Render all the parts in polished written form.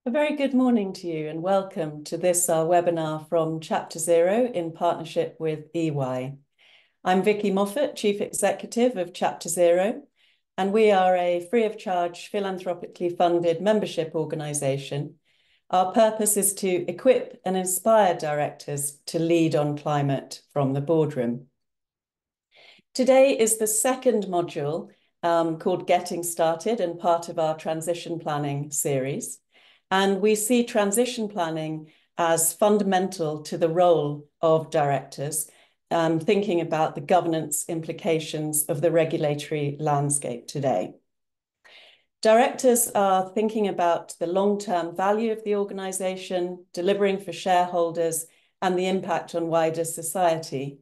A very good morning to you and welcome to this, our webinar from Chapter Zero in partnership with EY. I'm Vicky Moffat, Chief Executive of Chapter Zero, and we are a free of charge philanthropically funded membership organisation. Our purpose is to equip and inspire directors to lead on climate from the boardroom. Today is the second module called Getting Started and part of our transition planning series. And we see transition planning as fundamental to the role of directors, thinking about the governance implications of the regulatory landscape today. Directors are thinking about the long-term value of the organisation, delivering for shareholders, and the impact on wider society.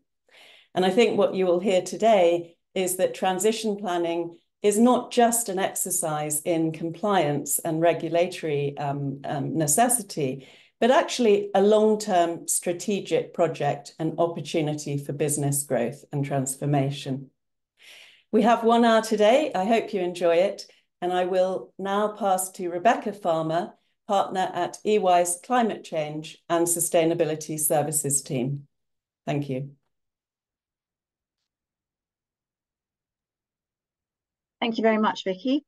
And I think what you will hear today is that transition planning is not just an exercise in compliance and regulatory necessity, but actually a long-term strategic project and opportunity for business growth and transformation. We have 1 hour today. I hope you enjoy it. And I will now pass to Rebecca Farmer, partner at EY's Climate Change and Sustainability Services team. Thank you. Thank you very much, Vicky.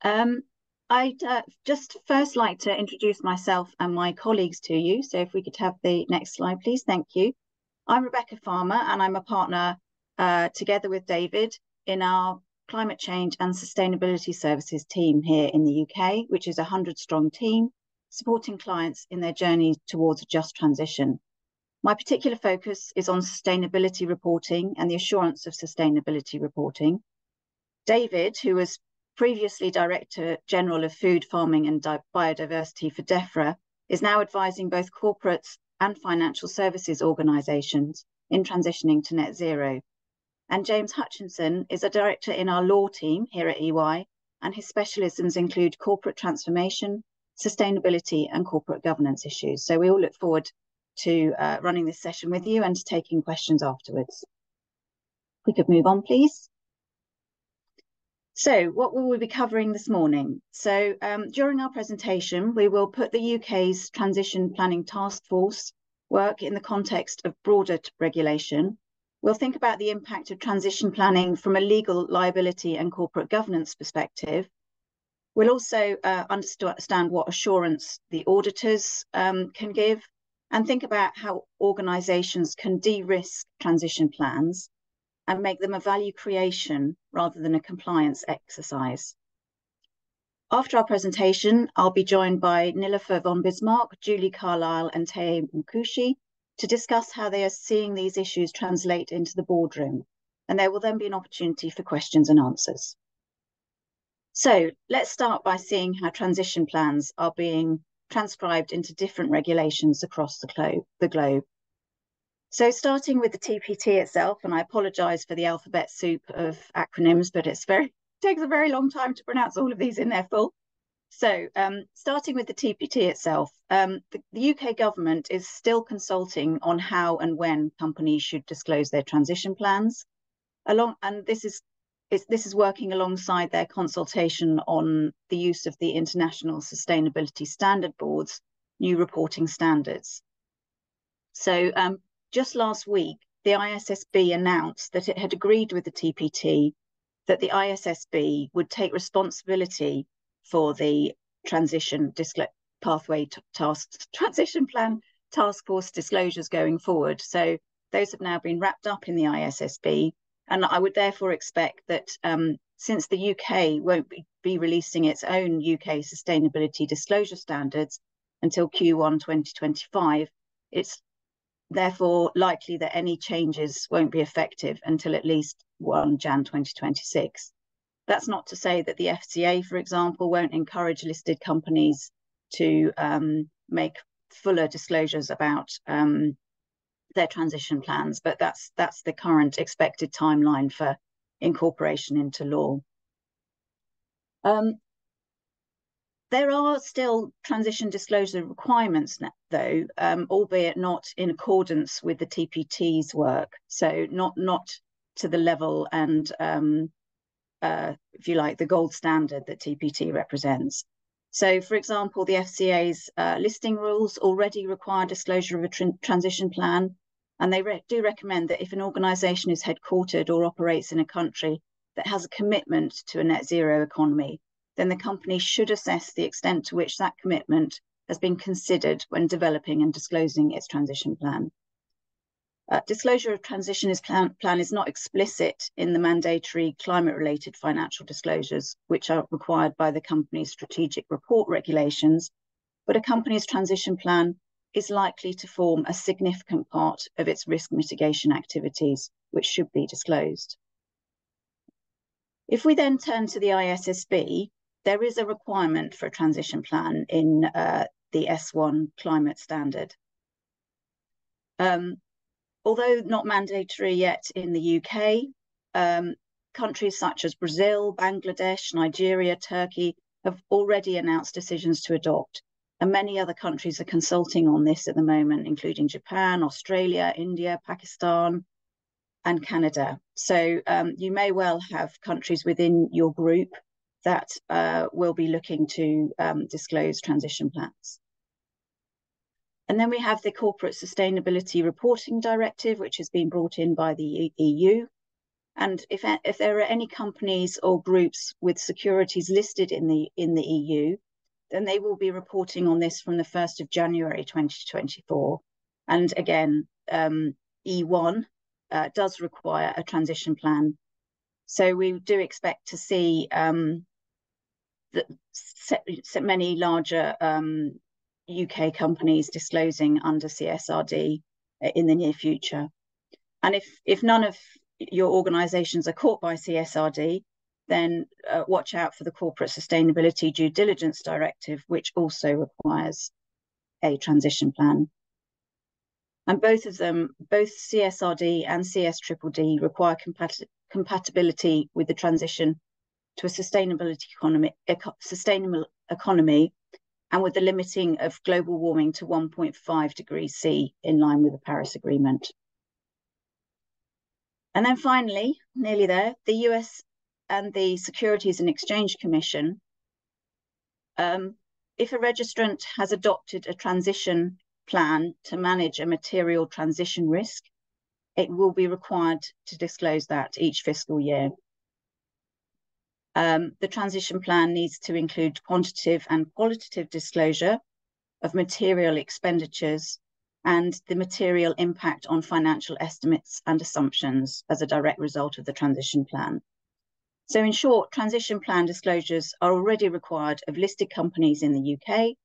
I'd just first like to introduce myself and my colleagues to you. So if we could have the next slide, please. Thank you. I'm Rebecca Farmer, and I'm a partner together with David in our Climate Change and Sustainability Services team here in the UK, which is a 100-strong team supporting clients in their journey towards a just transition. My particular focus is on sustainability reporting and the assurance of sustainability reporting. David, who was previously Director General of Food, Farming and Biodiversity for DEFRA, is now advising both corporates and financial services organisations in transitioning to net zero. And James Hutchinson is a director in our law team here at EY, and his specialisms include corporate transformation, sustainability and corporate governance issues. So we all look forward to running this session with you and to taking questions afterwards. If we could move on, please. So what will we be covering this morning? So during our presentation, we will put the UK's Transition Planning Task Force work in the context of broader regulation. We'll think about the impact of transition planning from a legal, liability and corporate governance perspective. We'll also understand what assurance the auditors can give and think about how organisations can de-risk transition plans and make them a value creation rather than a compliance exercise. After our presentation, I'll be joined by Nilofer von Bismarck, Julie Carlisle and Tei Mkushi to discuss how they are seeing these issues translate into the boardroom. And there will then be an opportunity for questions and answers. So let's start by seeing how transition plans are being transcribed into different regulations across the globe. So starting with the TPT itself, and I apologise for the alphabet soup of acronyms, but it takes a very long time to pronounce all of these in their full. So starting with the TPT itself, the UK government is still consulting on how and when companies should disclose their transition plans. And this is working alongside their consultation on the use of the International Sustainability Standard Board's new reporting standards. So just last week, the ISSB announced that it had agreed with the TPT that the ISSB would take responsibility for the transition plan task force disclosures going forward. So those have now been wrapped up in the ISSB, and I would therefore expect that since the UK won't be releasing its own UK sustainability disclosure standards until Q1 2025, it's therefore likely that any changes won't be effective until at least 1 Jan 2026. That's not to say that the FCA, for example, won't encourage listed companies to make fuller disclosures about their transition plans, but that's the current expected timeline for incorporation into law. There are still transition disclosure requirements, though, albeit not in accordance with the TPT's work. So not to the level and, if you like, the gold standard that TPT represents. So, for example, the FCA's listing rules already require disclosure of a transition plan, and they do recommend that if an organisation is headquartered or operates in a country that has a commitment to a net zero economy, then the company should assess the extent to which that commitment has been considered when developing and disclosing its transition plan. Disclosure of transition plan is not explicit in the mandatory climate-related financial disclosures, which are required by the company's strategic report regulations, but a company's transition plan is likely to form a significant part of its risk mitigation activities, which should be disclosed. If we then turn to the ISSB, there is a requirement for a transition plan in the S1 climate standard. Although not mandatory yet in the UK, countries such as Brazil, Bangladesh, Nigeria, Turkey have already announced decisions to adopt, and many other countries are consulting on this at the moment, including Japan, Australia, India, Pakistan, and Canada. So you may well have countries within your group that will be looking to disclose transition plans. And then we have the Corporate Sustainability Reporting Directive, which has been brought in by the EU. And if there are any companies or groups with securities listed in the EU, then they will be reporting on this from the 1st of January 2024. And again, E1 does require a transition plan. So we do expect to see many larger UK companies disclosing under CSRD in the near future. And if none of your organisations are caught by CSRD, then watch out for the Corporate Sustainability Due Diligence Directive, which also requires a transition plan. And both of them, both CSRD and CSDDD, require compatibility with the transition to a sustainable economy and with the limiting of global warming to 1.5 degrees C in line with the Paris Agreement. And then finally, nearly there, the US and the Securities and Exchange Commission, if a registrant has adopted a transition plan to manage a material transition risk, it will be required to disclose that each fiscal year. The transition plan needs to include quantitative and qualitative disclosure of material expenditures and the material impact on financial estimates and assumptions as a direct result of the transition plan. So in short, transition plan disclosures are already required of listed companies in the UK.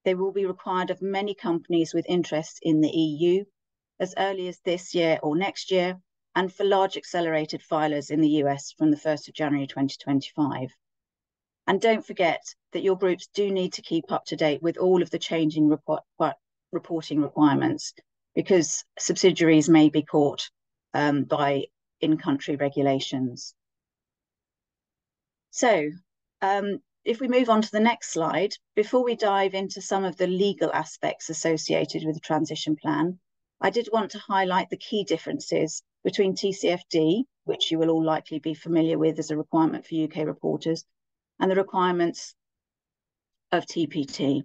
They will be required of many companies with interests in the EU as early as this year or next year, and for large accelerated filers in the US from the 1st of January 2025. And don't forget that your groups do need to keep up to date with all of the changing reporting requirements, because subsidiaries may be caught by in-country regulations. So if we move on to the next slide, before we dive into some of the legal aspects associated with the transition plan, I did want to highlight the key differences between TCFD, which you will all likely be familiar with as a requirement for UK reporters, and the requirements of TPT.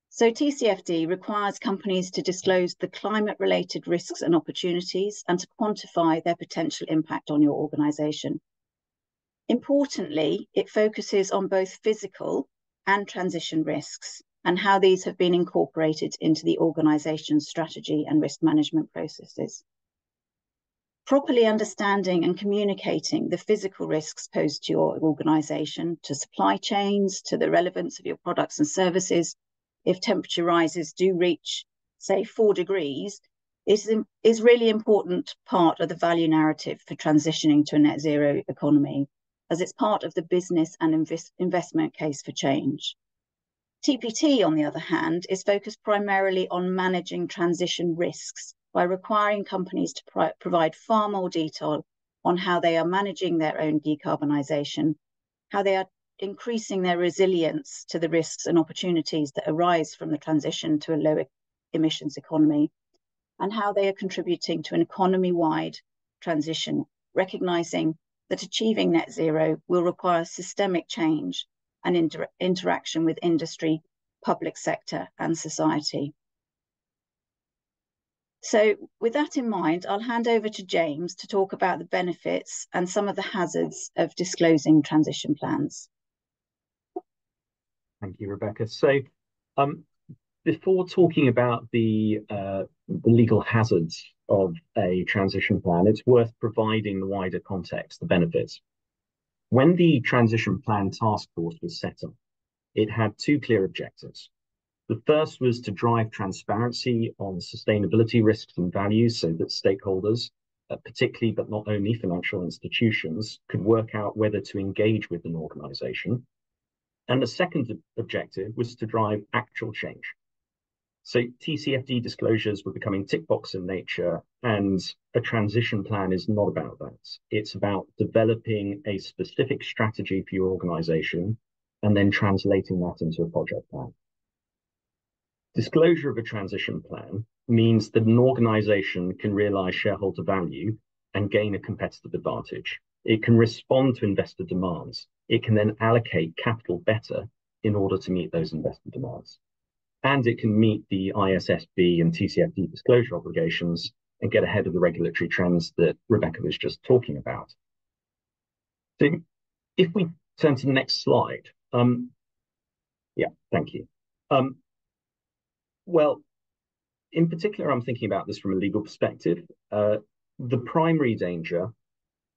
So TCFD requires companies to disclose the climate-related risks and opportunities and to quantify their potential impact on your organisation. Importantly, it focuses on both physical and transition risks and how these have been incorporated into the organisation's strategy and risk management processes. Properly understanding and communicating the physical risks posed to your organisation, to supply chains, to the relevance of your products and services, if temperature rises do reach, say, 4 degrees, is really important part of the value narrative for transitioning to a net zero economy, as it's part of the business and investment case for change. TPT, on the other hand, is focused primarily on managing transition risks by requiring companies to provide far more detail on how they are managing their own decarbonisation, how they are increasing their resilience to the risks and opportunities that arise from the transition to a low emissions economy, and how they are contributing to an economy-wide transition, recognising that achieving net zero will require systemic change and interaction with industry, public sector, and society. So with that in mind, I'll hand over to James to talk about the benefits and some of the hazards of disclosing transition plans. Thank you, Rebecca. So before talking about the legal hazards of a transition plan, it's worth providing the wider context, the benefits. When the transition plan task force was set up, it had two clear objectives. The first was to drive transparency on sustainability risks and values so that stakeholders, particularly but not only financial institutions, could work out whether to engage with an organization. And the second objective was to drive actual change. So TCFD disclosures were becoming tick box in nature, and a transition plan is not about that. It's about developing a specific strategy for your organization and then translating that into a project plan. Disclosure of a transition plan means that an organization can realize shareholder value and gain a competitive advantage. It can respond to investor demands. It can then allocate capital better in order to meet those investor demands. And it can meet the ISSB and TCFD disclosure obligations and get ahead of the regulatory trends that Rebecca was just talking about. So if we turn to the next slide, yeah, thank you. Well, in particular, I'm thinking about this from a legal perspective. The primary danger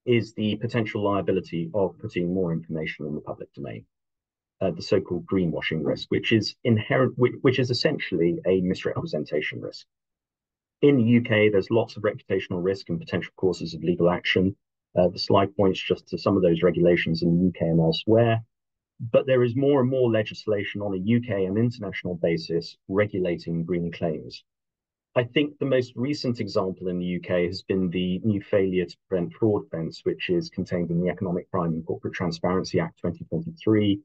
is the potential liability of putting more information in the public domain, the so-called greenwashing risk, which is inherent, which is essentially a misrepresentation risk. In the UK, there's lots of reputational risk and potential causes of legal action. The slide points just to some of those regulations in the UK and elsewhere. But there is more and more legislation on a UK and international basis regulating green claims. I think the most recent example in the UK has been the new failure to prevent fraud offence, which is contained in the Economic Crime and Corporate Transparency Act 2023.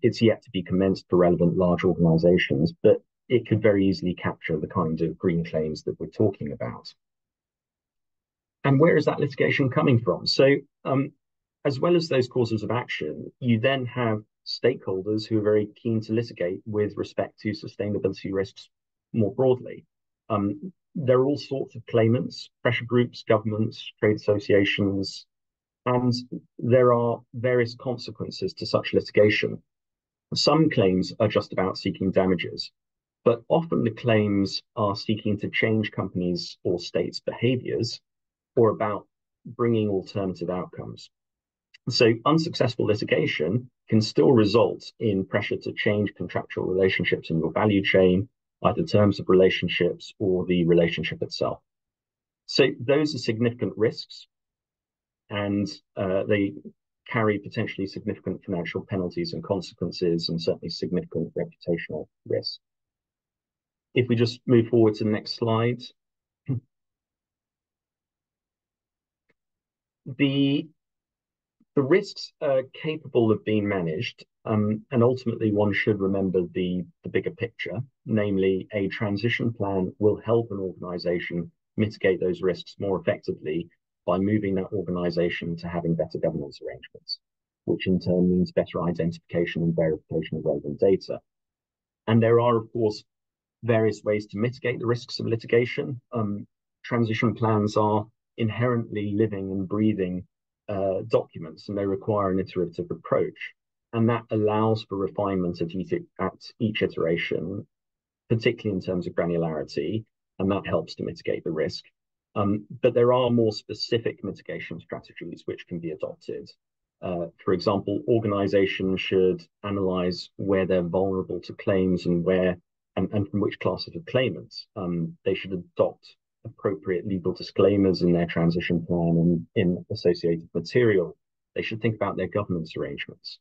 It's yet to be commenced for relevant large organisations, but it could very easily capture the kind of green claims that we're talking about. And where is that litigation coming from? So as well as those causes of action, you then have stakeholders who are very keen to litigate with respect to sustainability risks more broadly. There are all sorts of claimants, pressure groups, governments, trade associations, and there are various consequences to such litigation. Some claims are just about seeking damages, but often the claims are seeking to change companies' or states' behaviors or about bringing alternative outcomes. So unsuccessful litigation can still result in pressure to change contractual relationships in your value chain, either terms of relationships or the relationship itself. So those are significant risks, and they carry potentially significant financial penalties and consequences, and certainly significant reputational risk. If we just move forward to the next slide. The risks are capable of being managed, and ultimately one should remember the bigger picture, namely a transition plan will help an organization mitigate those risks more effectively by moving that organization to having better governance arrangements, which in turn means better identification and verification of relevant data. And there are, of course, various ways to mitigate the risks of litigation. Transition plans are inherently living and breathing documents, and they require an iterative approach. And that allows for refinement at each iteration, particularly in terms of granularity, and that helps to mitigate the risk. But there are more specific mitigation strategies which can be adopted. For example, organizations should analyze where they're vulnerable to claims and from which classes of claimants. They should adopt appropriate legal disclaimers in their transition plan and in associated material. They should think about their governance arrangements.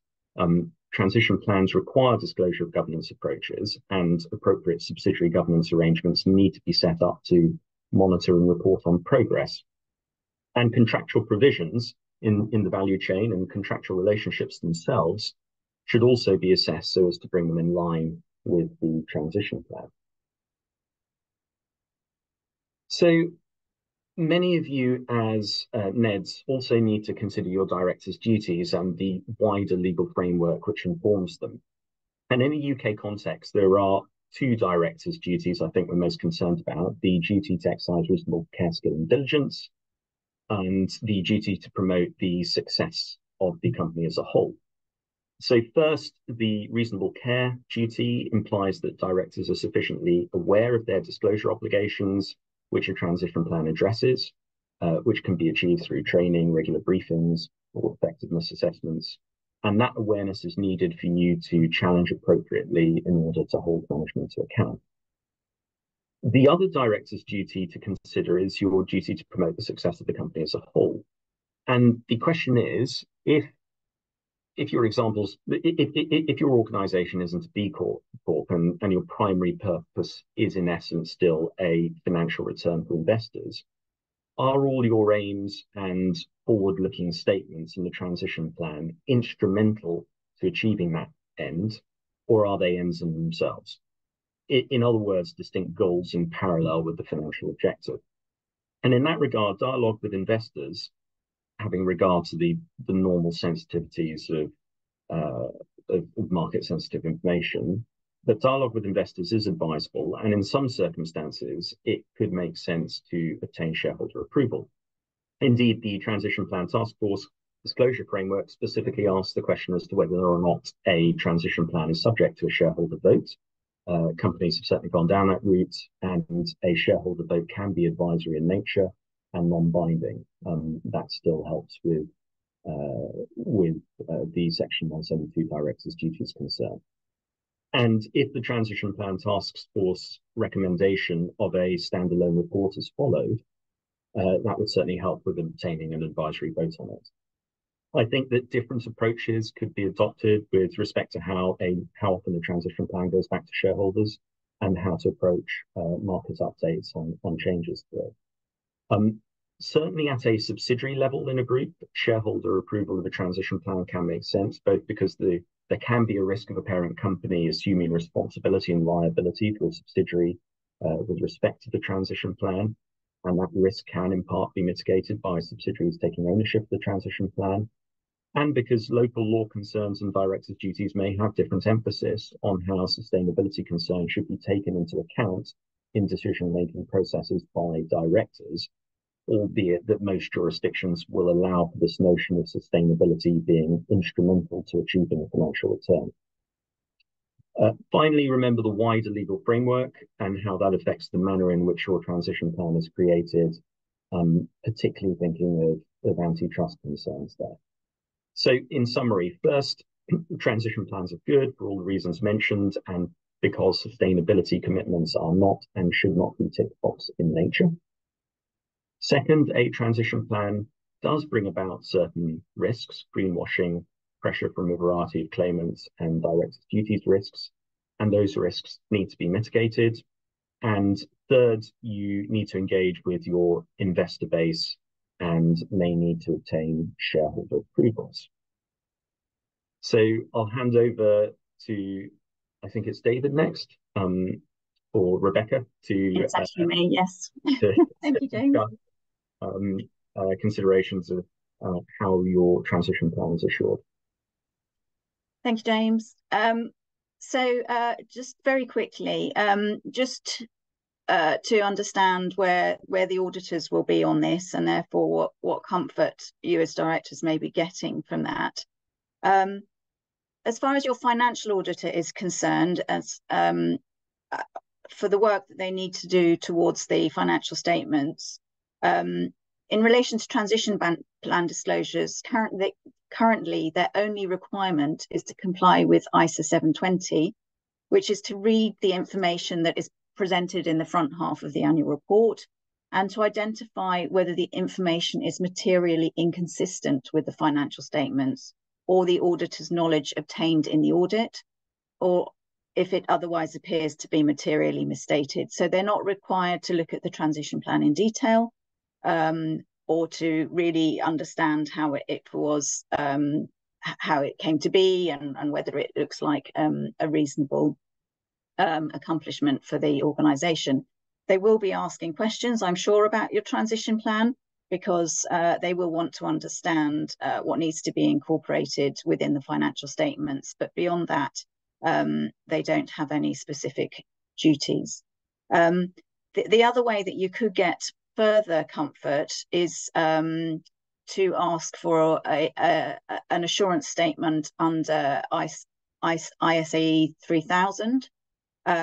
Transition plans require disclosure of governance approaches, and appropriate subsidiary governance arrangements need to be set up to monitor and report on progress. And contractual provisions in the value chain and contractual relationships themselves should also be assessed so as to bring them in line with the transition plan. So many of you as NEDs also need to consider your directors' duties and the wider legal framework which informs them. And in a UK context, there are two directors' duties I think we're most concerned about: the duty to exercise reasonable care, skill, and diligence, and the duty to promote the success of the company as a whole. So first, the reasonable care duty implies that directors are sufficiently aware of their disclosure obligations, which a transition plan addresses, which can be achieved through training, regular briefings, or effectiveness assessments. And that awareness is needed for you to challenge appropriately in order to hold management to account. The other director's duty to consider is your duty to promote the success of the company as a whole. And the question is, if your examples, if your organization isn't a B Corp and your primary purpose is in essence still a financial return for investors, are all your aims and forward-looking statements in the transition plan instrumental to achieving that end, or are they ends in themselves? In other words, distinct goals in parallel with the financial objective. And in that regard, dialogue with investors, having regard to the normal sensitivities of market sensitive information, but dialogue with investors is advisable, and in some circumstances, it could make sense to obtain shareholder approval. Indeed, the Transition Plan Task Force disclosure framework specifically asks the question as to whether or not a transition plan is subject to a shareholder vote. Companies have certainly gone down that route, and a shareholder vote can be advisory in nature and non-binding. That still helps with the Section 172 director's duties concern. And if the Transition Plan Task Force recommendation of a standalone report is followed, that would certainly help with obtaining an advisory vote on it. I think that different approaches could be adopted with respect to how often the transition plan goes back to shareholders and how to approach market updates on changes to it. Certainly at a subsidiary level in a group, shareholder approval of a transition plan can make sense, both because there can be a risk of a parent company assuming responsibility and liability for a subsidiary with respect to the transition plan, and that risk can in part be mitigated by subsidiaries taking ownership of the transition plan, and because local law concerns and directors' duties may have different emphasis on how sustainability concerns should be taken into account in decision-making processes by directors, albeit that most jurisdictions will allow for this notion of sustainability being instrumental to achieving a financial return. Finally, remember the wider legal framework and how that affects the manner in which your transition plan is created, particularly thinking of antitrust concerns there. So in summary, first, transition plans are good for all the reasons mentioned and because sustainability commitments are not and should not be tick box in nature. Second, a transition plan does bring about certain risks: greenwashing, pressure from a variety of claimants, and directors' duties risks, and those risks need to be mitigated. And third, you need to engage with your investor base and may need to obtain shareholder approvals. So I'll hand over to, I think it's David next, or Rebecca to— It's actually me, yes. Thank you, James. Considerations of how your transition plan is assured. Thank you, James. So just very quickly, just to understand where the auditors will be on this, and therefore what comfort you as directors may be getting from that. As far as your financial auditor is concerned, as for the work that they need to do towards the financial statements, in relation to transition plan disclosures, currently their only requirement is to comply with ISA 720, which is to read the information that is presented in the front half of the annual report and to identify whether the information is materially inconsistent with the financial statements or the auditor's knowledge obtained in the audit, or if it otherwise appears to be materially misstated. So they're not required to look at the transition plan in detail, or to really understand how it was, how it came to be, and whether it looks like a reasonable accomplishment for the organisation. They will be asking questions, I'm sure, about your transition plan, because they will want to understand what needs to be incorporated within the financial statements. But beyond that, they don't have any specific duties. The other way that you could get further comfort is to ask for an assurance statement under ISAE 3000,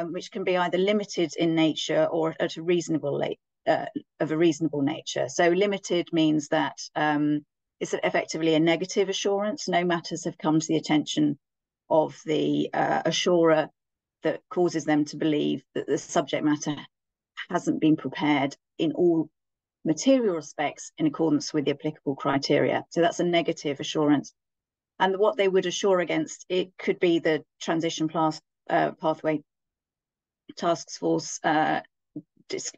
which can be either limited in nature or at a reasonable of a reasonable nature. So limited means that it's effectively a negative assurance. No matters have come to the attention of the assurer that causes them to believe that the subject matter hasn't been prepared in all material respects in accordance with the applicable criteria. So that's a negative assurance. And what they would assure against, it could be the transition pathway task force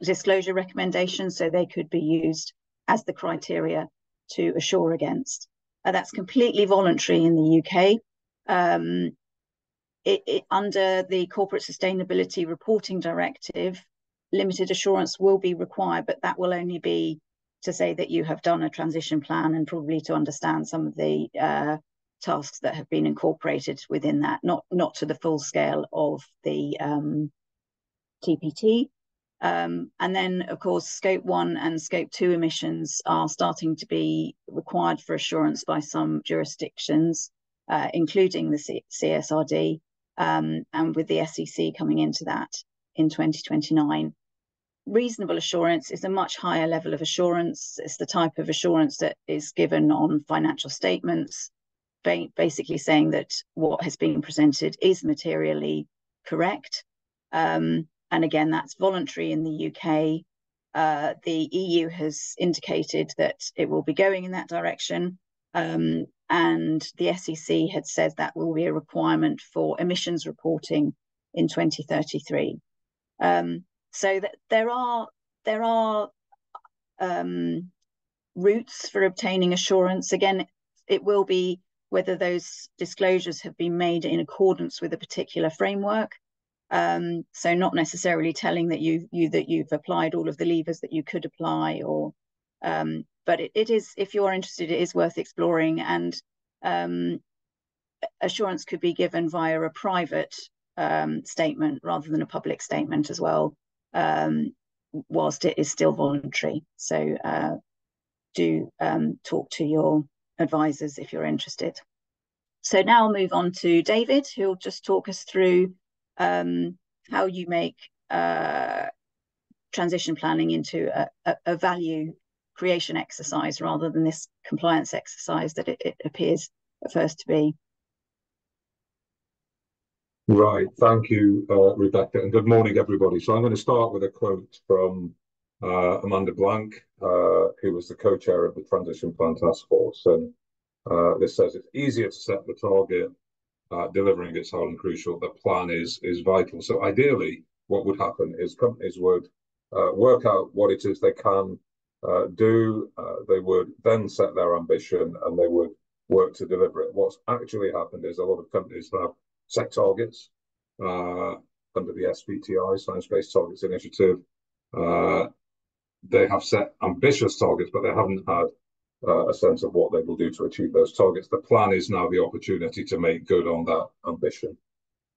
disclosure recommendations, so they could be used as the criteria to assure against. That's completely voluntary in the UK. Under the Corporate Sustainability Reporting Directive, limited assurance will be required, but that will only be to say that you have done a transition plan and probably to understand some of the tasks that have been incorporated within that, not to the full scale of the TPT. And then, of course, Scope 1 and Scope 2 emissions are starting to be required for assurance by some jurisdictions, including the CSRD, and with the SEC coming into that in 2029. Reasonable assurance is a much higher level of assurance. It's the type of assurance that is given on financial statements, basically saying that what has been presented is materially correct. And again, that's voluntary in the UK. The EU has indicated that it will be going in that direction. And the SEC had said that will be a requirement for emissions reporting in 2033. So that there are routes for obtaining assurance. Again, it will be whether those disclosures have been made in accordance with a particular framework. So not necessarily telling that you've applied all of the levers that you could apply, or but it is, if you're interested, it is worth exploring. And assurance could be given via a private statement rather than a public statement as well, whilst it is still voluntary. So do talk to your advisors if you're interested. So now I'll move on to David, who'll just talk us through how you make transition planning into a value creation exercise rather than this compliance exercise that it appears at first to be. Right, thank you, Rebecca, and good morning, everybody. So I'm going to start with a quote from Amanda Blank, who was the co-chair of the Transition Plan Task Force. And this says, it's easier to set the target, delivering it's hard and crucial. The plan is vital. So ideally, what would happen is companies would work out what it is they can do. They would then set their ambition and they would work to deliver it. What's actually happened is a lot of companies have set targets under the SBTI, Science-Based Targets Initiative. They have set ambitious targets, but they haven't had a sense of what they will do to achieve those targets. The plan is now the opportunity to make good on that ambition.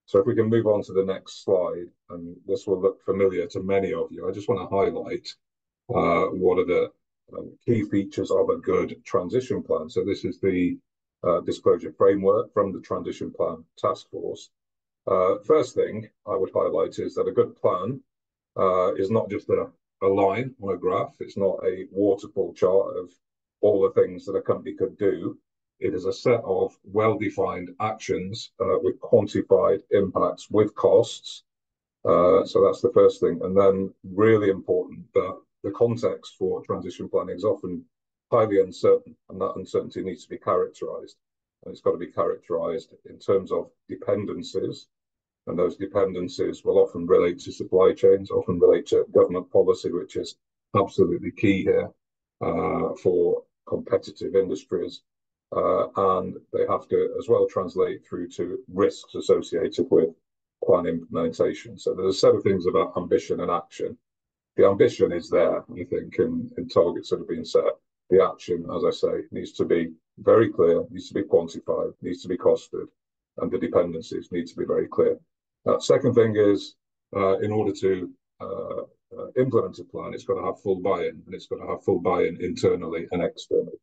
So if we can move on to the next slide, and this will look familiar to many of you, I just want to highlight what are the key features of a good transition plan. So this is the disclosure framework from the Transition Plan Task Force. First thing I would highlight is that a good plan is not just a line on a graph. It's not a waterfall chart of all the things that a company could do. It is a set of well-defined actions with quantified impacts with costs. So that's the first thing. And then really important that the context for transition planning is often highly uncertain, and that uncertainty needs to be characterized. And it's got to be characterized in terms of dependencies. And those dependencies will often relate to supply chains, often relate to government policy, which is absolutely key here for competitive industries. And they have to as well translate through to risks associated with plan implementation. So there's a set of things about ambition and action. The ambition is there, I think, in targets that have been set. The action, as I say, needs to be very clear, needs to be quantified, needs to be costed, and the dependencies need to be very clear. Second thing is, in order to implement a plan, it's got to have full buy-in, and it's got to have full buy-in internally and externally.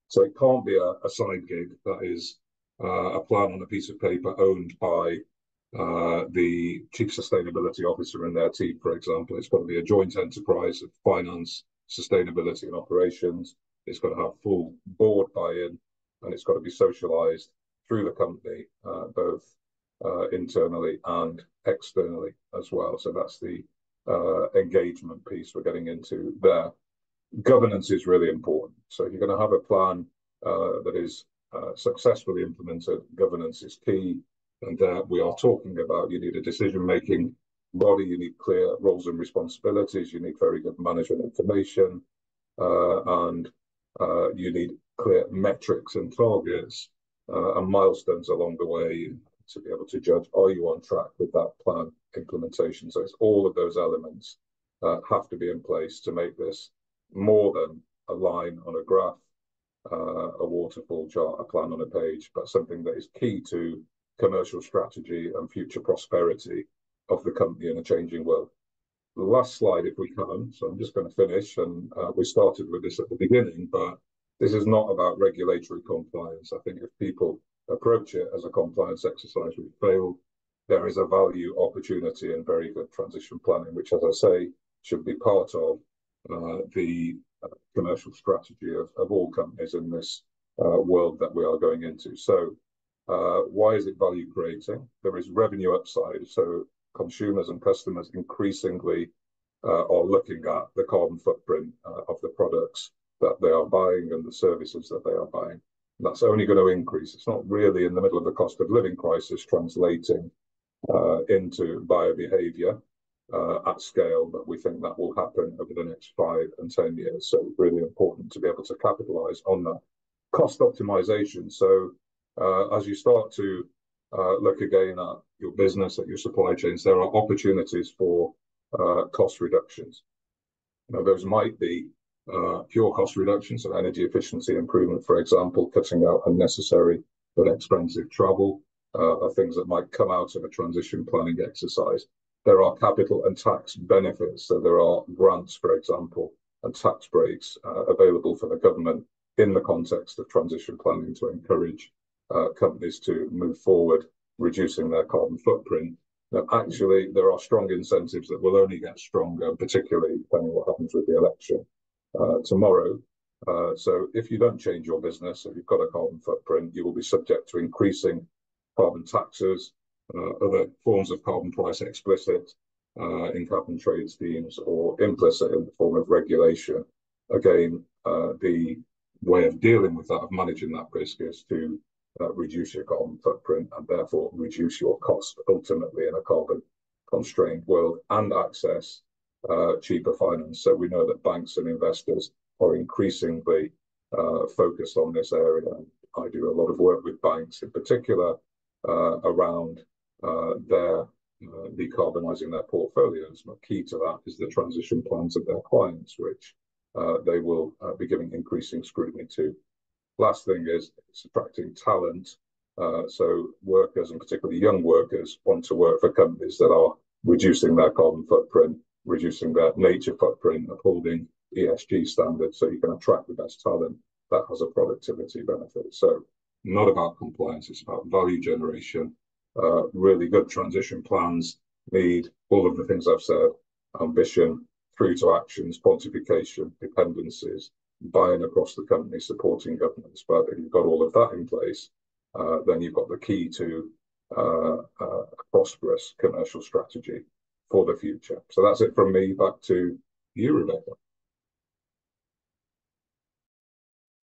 So it can't be a side gig that is a plan on a piece of paper owned by the chief sustainability officer and their team, for example. It's got to be a joint enterprise of finance, sustainability, and operations. It's got to have full board buy-in, and it's got to be socialized through the company, both internally and externally as well. So that's the engagement piece we're getting into there. Governance is really important. So if you're going to have a plan that is successfully implemented, governance is key. And we are talking about, you need a decision-making body, you need clear roles and responsibilities, you need very good management information, and you need clear metrics and targets and milestones along the way to be able to judge, are you on track with that plan implementation? So it's all of those elements have to be in place to make this more than a line on a graph, a waterfall chart, a plan on a page, but something that is key to commercial strategy and future prosperity of the company in a changing world. The last slide, if we can, so I'm just going to finish, and we started with this at the beginning, but this is not about regulatory compliance. I think if people approach it as a compliance exercise, we've failed. There is a value opportunity and very good transition planning, which, as I say, should be part of the commercial strategy of all companies in this world that we are going into. So why is it value creating? There is revenue upside. So consumers and customers increasingly are looking at the carbon footprint of the products that they are buying and the services that they are buying. And that's only going to increase. It's not really in the middle of the cost of living crisis translating into buyer behavior at scale, but we think that will happen over the next 5 and 10 years. So really important to be able to capitalize on that. Cost optimization. So as you start to look again at your business, at your supply chains, there are opportunities for cost reductions. Now, those might be pure cost reductions of energy efficiency improvement, for example, cutting out unnecessary but expensive travel, are things that might come out of a transition planning exercise. There are capital and tax benefits. So there are grants, for example, and tax breaks available for the government in the context of transition planning to encourage companies to move forward, reducing their carbon footprint. Now, actually, there are strong incentives that will only get stronger, particularly depending on what happens with the election tomorrow. So if you don't change your business, if you've got a carbon footprint, you will be subject to increasing carbon taxes, other forms of carbon price explicit in cap and trade schemes, or implicit in the form of regulation. Again, the way of dealing with that, of managing that risk, is to reduce your carbon footprint and therefore reduce your cost ultimately in a carbon constrained world, and access cheaper finance. So we know that banks and investors are increasingly focused on this area. I do a lot of work with banks in particular around their decarbonising their portfolios. But key to that is the transition plans of their clients, which they will be giving increasing scrutiny to. Last thing is it's attracting talent. So workers, and particularly young workers, want to work for companies that are reducing their carbon footprint, reducing their nature footprint, upholding ESG standards, so you can attract the best talent that has a productivity benefit. So not about compliance, it's about value generation. Really good transition plans need all of the things I've said: ambition through to actions, quantification, dependencies, buy-in across the company, supporting governance. But if you've got all of that in place, then you've got the key to a prosperous commercial strategy for the future. So that's it from me. Back to you, Rebecca.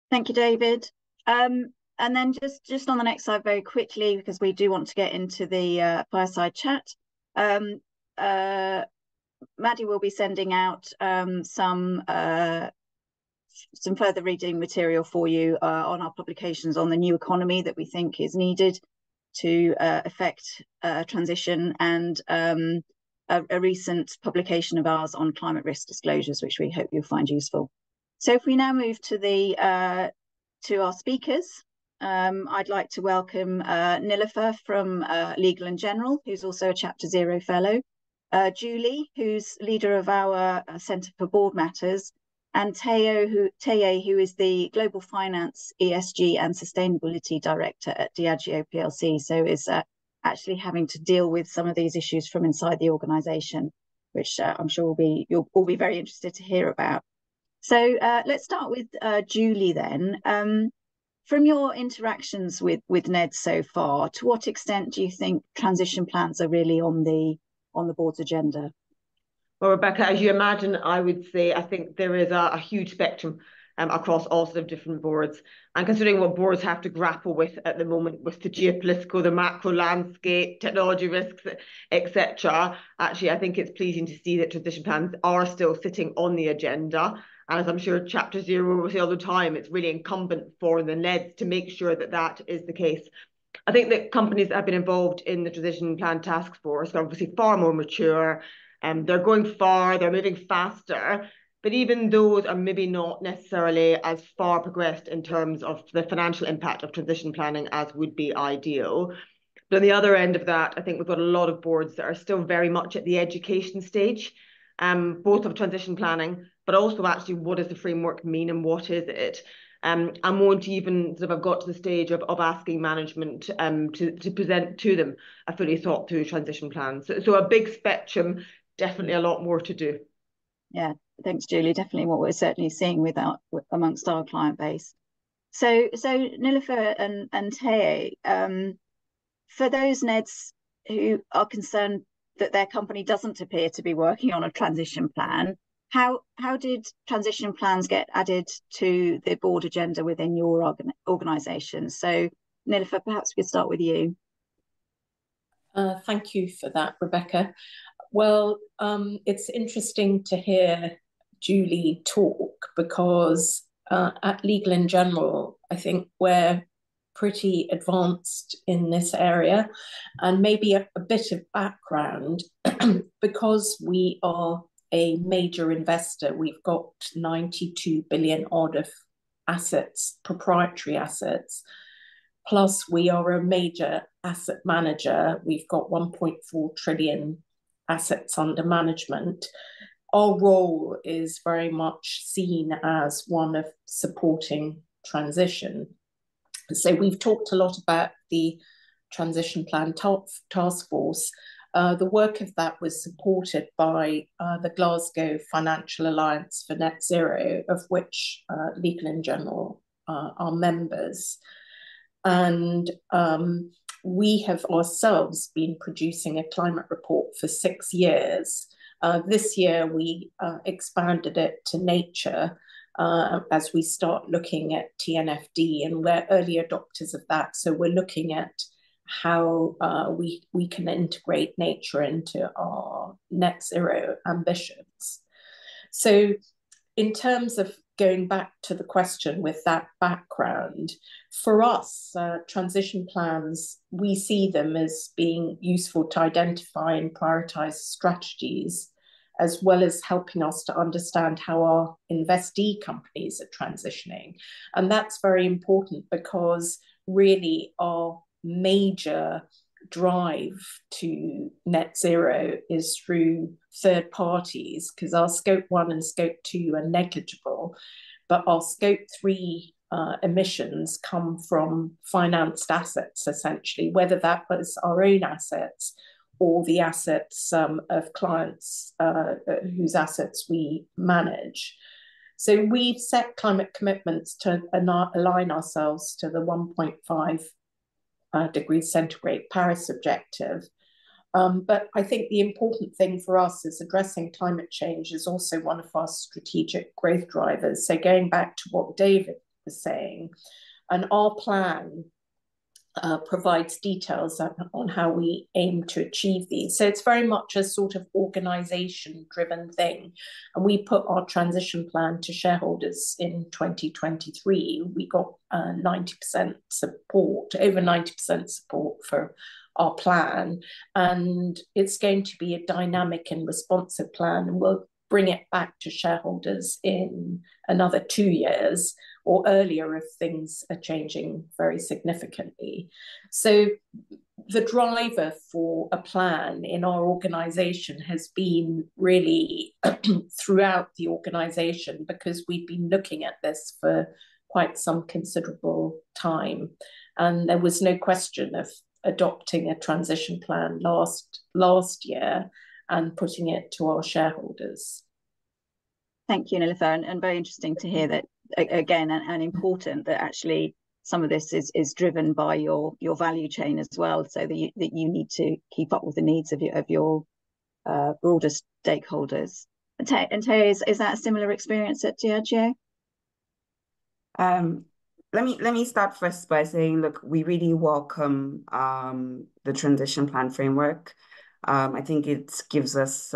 Thank you, David. And then just on the next slide very quickly, because we do want to get into the fireside chat. Maddie will be sending out some further reading material for you on our publications on the new economy that we think is needed to affect transition, and a recent publication of ours on climate risk disclosures, which we hope you'll find useful. So if we now move to to our speakers, I'd like to welcome Nilufer from Legal and General, who's also a Chapter Zero Fellow, Julie, who's leader of our Centre for Board Matters, and Teye, who is the Global Finance, ESG and Sustainability Director at Diageo PLC, so is actually having to deal with some of these issues from inside the organisation, which I'm sure you'll all be very interested to hear about. So let's start with Julie then. From your interactions with NEDs so far, to what extent do you think transition plans are really on the board's agenda? Well, Rebecca, as you imagine, I would say I think there is a huge spectrum across all sorts of different boards. And considering what boards have to grapple with at the moment, with the geopolitical, the macro landscape, technology risks, etc., actually, I think it's pleasing to see that transition plans are still sitting on the agenda. And as I'm sure Chapter Zero will say all the time, it's really incumbent for the NEDs to make sure that that is the case. I think that companies that have been involved in the transition plan task force are obviously far more mature. They're going far, they're moving faster, but even those are maybe not necessarily as far progressed in terms of the financial impact of transition planning as would be ideal. But on the other end of that, I think we've got a lot of boards that are still very much at the education stage, both of transition planning, but also actually what does the framework mean and what is it? And won't even sort of have got to the stage of asking management to present to them a fully thought through transition plan. So a big spectrum, definitely a lot more to do. Yeah, thanks, Julie. Definitely what we're certainly seeing amongst our client base. So Nilufer and Teye, for those NEDs who are concerned that their company doesn't appear to be working on a transition plan, how did transition plans get added to the board agenda within your organisation? So Nilufer, perhaps we could start with you. Thank you for that, Rebecca. Well, it's interesting to hear Julie talk because at Legal and General, I think we're pretty advanced in this area, and maybe a bit of background because we are a major investor. We've got 92 billion odd of assets, proprietary assets, plus we are a major asset manager. We've got 1.4 trillion assets under management. Our role is very much seen as one of supporting transition. So we've talked a lot about the transition plan task force. The work of that was supported by the Glasgow Financial Alliance for Net Zero, of which Legal and General are members. And we have ourselves been producing a climate report for 6 years. This year, we expanded it to Nature as we start looking at TNFD, and we're early adopters of that. So we're looking at how we can integrate nature into our net zero ambitions. So in terms of going back to the question with that background, for us, transition plans, we see them as being useful to identify and prioritize strategies, as well as helping us to understand how our investee companies are transitioning. And that's very important because really our major drive to net zero is through third parties, because our scope 1 and scope 2 are negligible, but our scope 3 emissions come from financed assets, essentially, whether that was our own assets or the assets of clients whose assets we manage. So we've set climate commitments to align ourselves to the 1.5 degrees centigrade Paris objective. But I think the important thing for us is addressing climate change is also one of our strategic growth drivers. So going back to what David was saying, and our plan provides details on how we aim to achieve these. So it's very much a sort of organisation-driven thing. And we put our transition plan to shareholders in 2023. We got 90% support, over 90% support for our plan, and it's going to be a dynamic and responsive plan, and we'll bring it back to shareholders in another 2 years or earlier if things are changing very significantly. So the driver for a plan in our organisation has been really throughout the organisation, because we've been looking at this for quite some considerable time. And there was no question of adopting a transition plan last year and putting it to our shareholders. Thank you, Nilufer, and very interesting to hear that again, and important that actually some of this is driven by your value chain as well, so that you need to keep up with the needs of your broader stakeholders. And Terry, is that a similar experience at Diageo? Let me start first by saying, look, we really welcome the transition plan framework. I think it gives us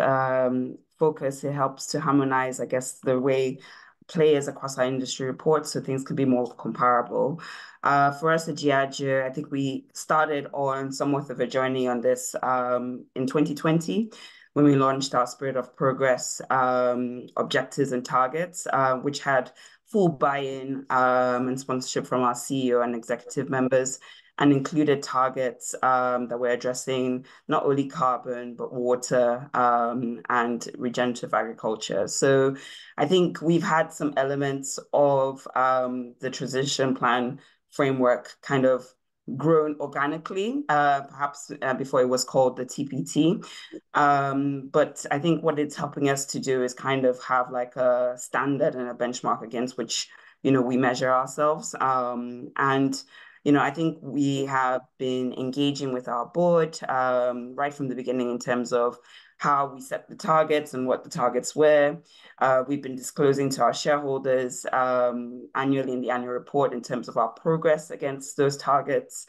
focus. It helps to harmonize, I guess, the way players across our industry report, so things could be more comparable. For us at Diageo, I think we started on somewhat of a journey on this in 2020 when we launched our Spirit of Progress objectives and targets, which had full buy-in and sponsorship from our CEO and executive members, and included targets that were addressing not only carbon, but water and regenerative agriculture. So I think we've had some elements of the transition plan framework kind of grown organically, perhaps before it was called the TPT. But I think what it's helping us to do is kind of have like a standard and a benchmark against which, we measure ourselves. And I think we have been engaging with our board right from the beginning in terms of how we set the targets and what the targets were. We've been disclosing to our shareholders annually in the annual report in terms of our progress against those targets.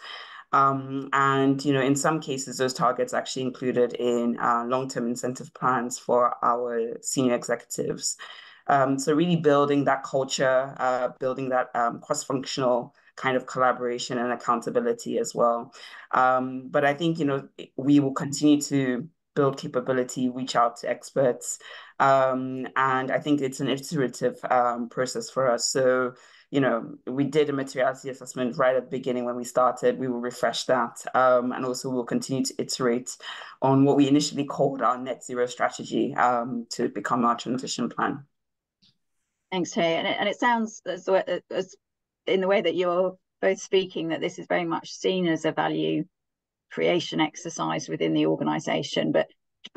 And, in some cases, those targets actually included in long-term incentive plans for our senior executives. So really building that culture, building that cross-functional kind of collaboration and accountability as well. But I think, we will continue to build capability, reach out to experts. And I think it's an iterative process for us. So, we did a materiality assessment right at the beginning when we started. We will refresh that. And also we'll continue to iterate on what we initially called our net zero strategy to become our transition plan. Thanks, Terry. And it sounds as in the way that you're both speaking, that this is very much seen as a value creation exercise within the organisation. But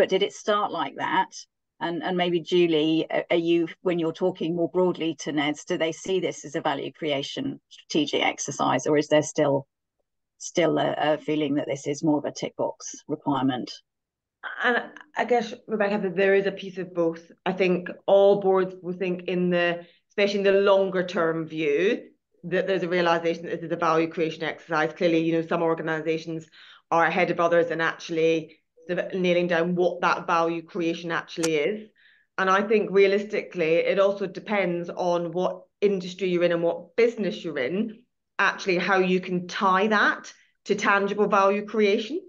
did it start like that? And maybe Julie, are you, when you're talking more broadly to NEDs, do they see this as a value creation strategic exercise, or is there still a feeling that this is more of a tick box requirement? And I guess, Rebecca, that there is a piece of both. I think all boards will think especially in the longer term view, that there's a realization that this is a value creation exercise. Clearly, some organizations are ahead of others and actually sort of nailing down what that value creation actually is. And I think realistically, it also depends on what industry you're in and what business you're in, actually how you can tie that to tangible value creation,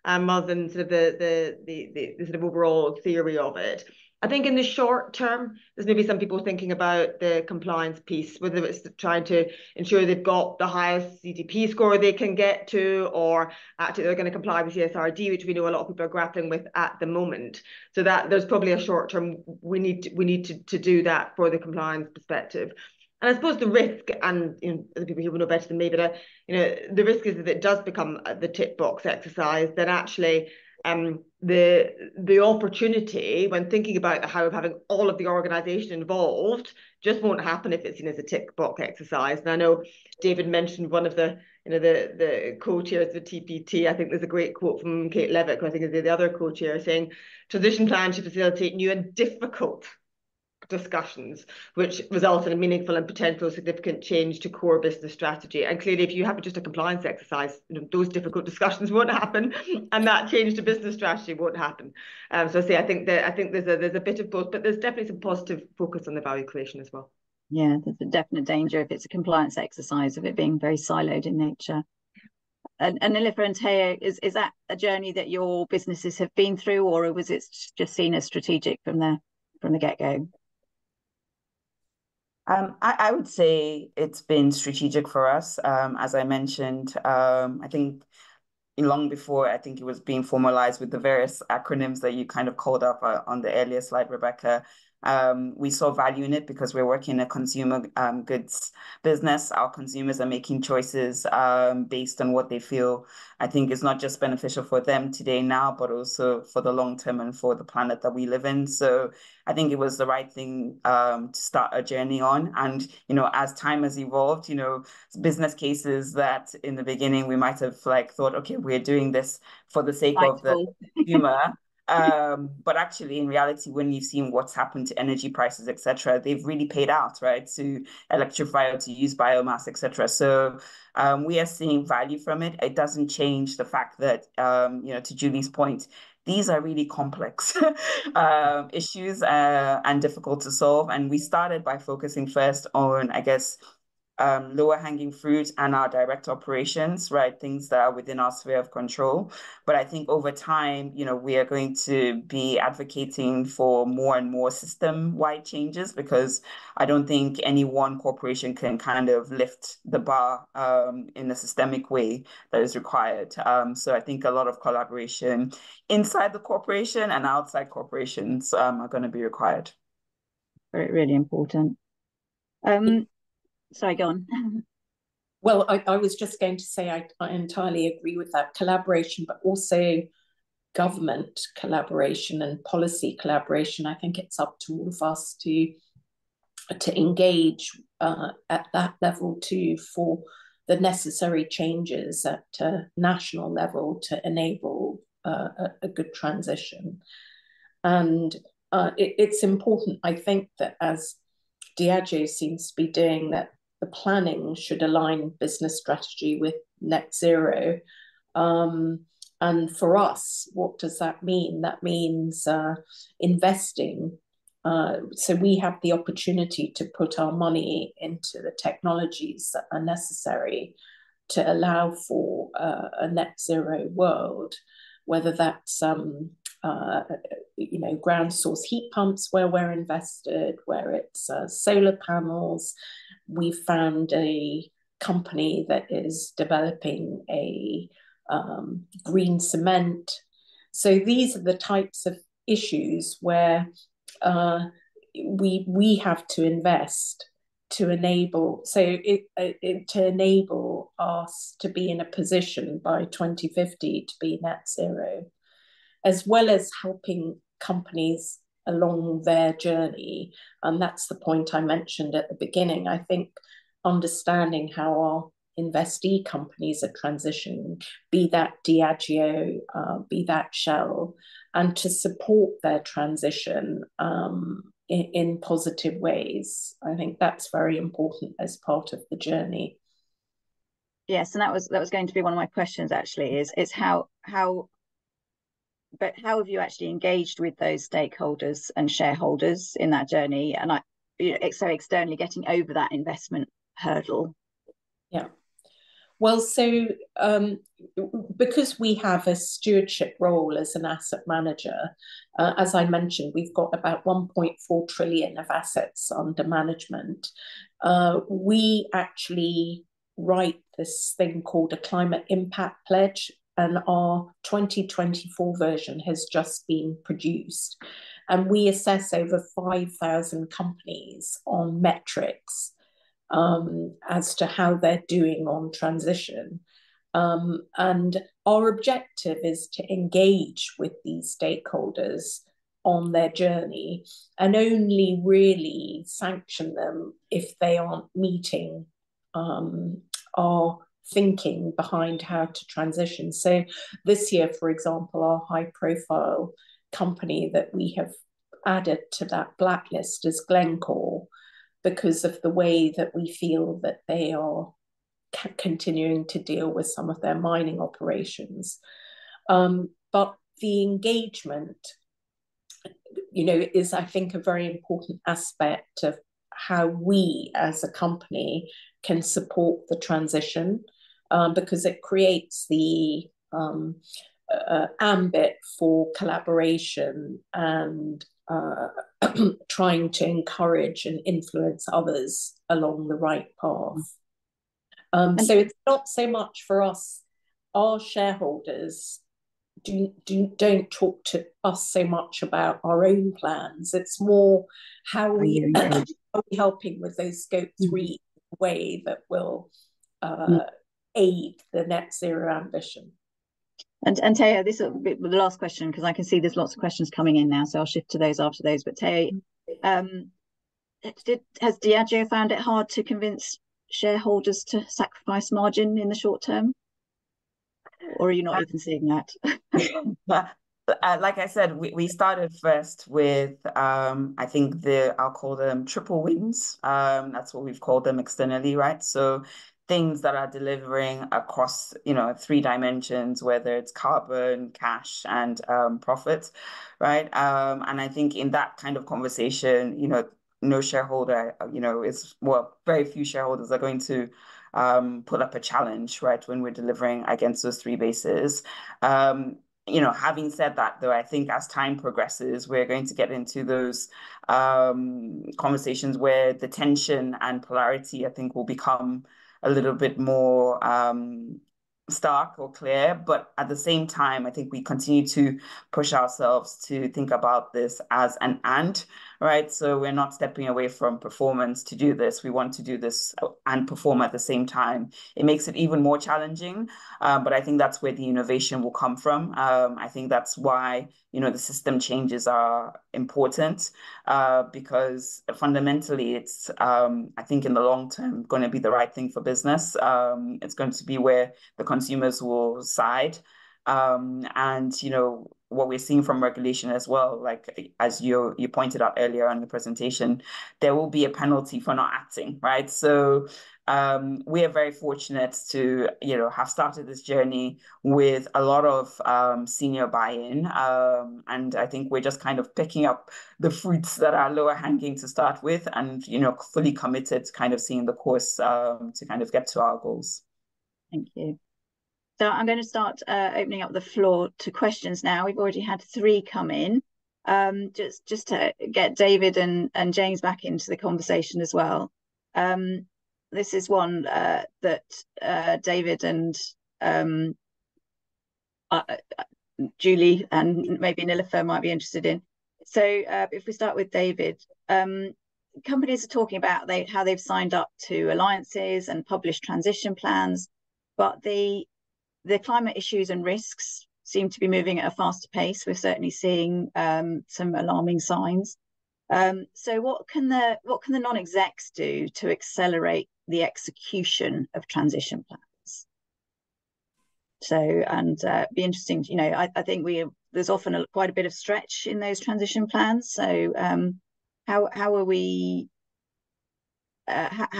rather than sort of the sort of overall theory of it. I think in the short term, there's maybe some people thinking about the compliance piece, whether it's trying to ensure they've got the highest CDP score they can get to, or actually they're going to comply with CSRD, which we know a lot of people are grappling with at the moment. So that there's probably a short term, we need to do that for the compliance perspective. And I suppose the risk, and other people here will know better than me, but the risk is that it does become the tick box exercise. Then actually, the opportunity when thinking about how of having all of the organisation involved just won't happen if it's seen as a tick box exercise. And I know David mentioned one of the the co-chairs of the TPT. I think there's a great quote from Kate Levitt, who I think is the other co-chair, saying transition plans should facilitate new and difficult discussions which result in a meaningful and potential significant change to core business strategy. And clearly, if you have just a compliance exercise, those difficult discussions won't happen, and that change to business strategy won't happen. So I think there's a bit of both, but there's definitely some positive focus on the value creation as well. Yeah, there's a definite danger if it's a compliance exercise of it being very siloed in nature. And Nilüfer and Teo, is that a journey that your businesses have been through, or was it just seen as strategic from the get-go? I would say it's been strategic for us. As I mentioned, I think long before, I think it was being formalized with the various acronyms that you kind of called up on the earlier slide, Rebecca. We saw value in it because we're working in a consumer goods business. Our consumers are making choices based on what they feel, I think, is not just beneficial for them today now, but also for the long term and for the planet that we live in. So I think it was the right thing to start a journey on. And, as time has evolved, business cases that in the beginning we might have thought, okay, we're doing this for the sake of the consumer. But actually, in reality, when you've seen what's happened to energy prices, etc., they've really paid out, right? To electrify or to use biomass, etc. So we are seeing value from it. It doesn't change the fact that, to Julie's point, these are really complex issues and difficult to solve. And we started by focusing first on, I guess, lower hanging fruit and our direct operations, right? Things that are within our sphere of control. But I think over time, we are going to be advocating for more and more system-wide changes, because I don't think any one corporation can kind of lift the bar in a systemic way that is required. So I think a lot of collaboration inside the corporation and outside corporations are going to be required. Really important. Sorry, go on. Well, I was just going to say I entirely agree with that collaboration, but also government collaboration and policy collaboration. I think it's up to all of us to engage at that level too, for the necessary changes at national level to enable a good transition. And it's important, I think, that as Diageo seems to be doing, that the planning should align business strategy with net zero. And for us, what does that mean? That means investing. So we have the opportunity to put our money into the technologies that are necessary to allow for a net zero world, whether that's ground source heat pumps where we're invested, where it's solar panels. We found a company that is developing a green cement. So these are the types of issues where we have to invest to enable to enable us to be in a position by 2050 to be net zero, as well as helping companies along their journey. And that's the point I mentioned at the beginning. I think understanding how our investee companies are transitioning, be that Diageo, be that Shell, and to support their transition in positive ways. I think that's very important as part of the journey. Yes, and that was going to be one of my questions actually, is how have you actually engaged with those stakeholders and shareholders in that journey, and so externally getting over that investment hurdle? Yeah. Well, so because we have a stewardship role as an asset manager, as I mentioned, we've got about 1.4 trillion of assets under management. We actually write this thing called a climate impact pledge, and our 2024 version has just been produced. And we assess over 5,000 companies on metrics as to how they're doing on transition. And our objective is to engage with these stakeholders on their journey and only really sanction them if they aren't meeting our thinking behind how to transition. So this year, for example, our high profile company that we have added to that blacklist is Glencore, because of the way that we feel that they are continuing to deal with some of their mining operations. But the engagement, is, I think, a very important aspect of how we as a company can support the transition. because it creates the ambit for collaboration and trying to encourage and influence others along the right path. So it's not so much for us, our shareholders don't talk to us so much about our own plans. It's more how we are we helping with those scope 3 way that will aid the net zero ambition. And Taya, this will be the last question, because I can see there's lots of questions coming in now, so I'll shift to those after those. But Taya, has Diageo found it hard to convince shareholders to sacrifice margin in the short term? Or are you not even seeing that? Like I said, we started first with I think I'll call them triple wins. That's what we've called them externally, right? So things that are delivering across 3 dimensions, whether it's carbon, cash, and profit, right? And I think in that kind of conversation, no shareholder, very few shareholders are going to put up a challenge, right, when we're delivering against those 3 bases. Having said that, though, I think as time progresses, we're going to get into those conversations where the tension and polarity, I think, will become a little bit more stark or clear. But at the same time, I think we continue to push ourselves to think about this as an and, right? So we're not stepping away from performance to do this. We want to do this and perform at the same time. It makes it even more challenging, but I think that's where the innovation will come from. I think that's why, the system changes are important, because fundamentally it's, I think in the long term, going to be the right thing for business. It's going to be where the consumers will side. And, what we're seeing from regulation as well, like as you pointed out earlier in the presentation, there will be a penalty for not acting, right? So we are very fortunate to, have started this journey with a lot of senior buy-in. And I think we're just kind of picking up the fruits that are lower hanging to start with and, fully committed to kind of seeing the course to kind of get to our goals. Thank you. So I'm going to start opening up the floor to questions now. We've already had 3 come in. Just to get David and James back into the conversation as well. This is one that David and Julie and maybe Nilufer might be interested in. So if we start with David, companies are talking about how they've signed up to alliances and published transition plans, but the climate issues and risks seem to be moving at a faster pace. We're certainly seeing some alarming signs. So what can the non-execs do to accelerate the execution of transition plans? So, and be interesting, I think there's often quite a bit of stretch in those transition plans. So how are we,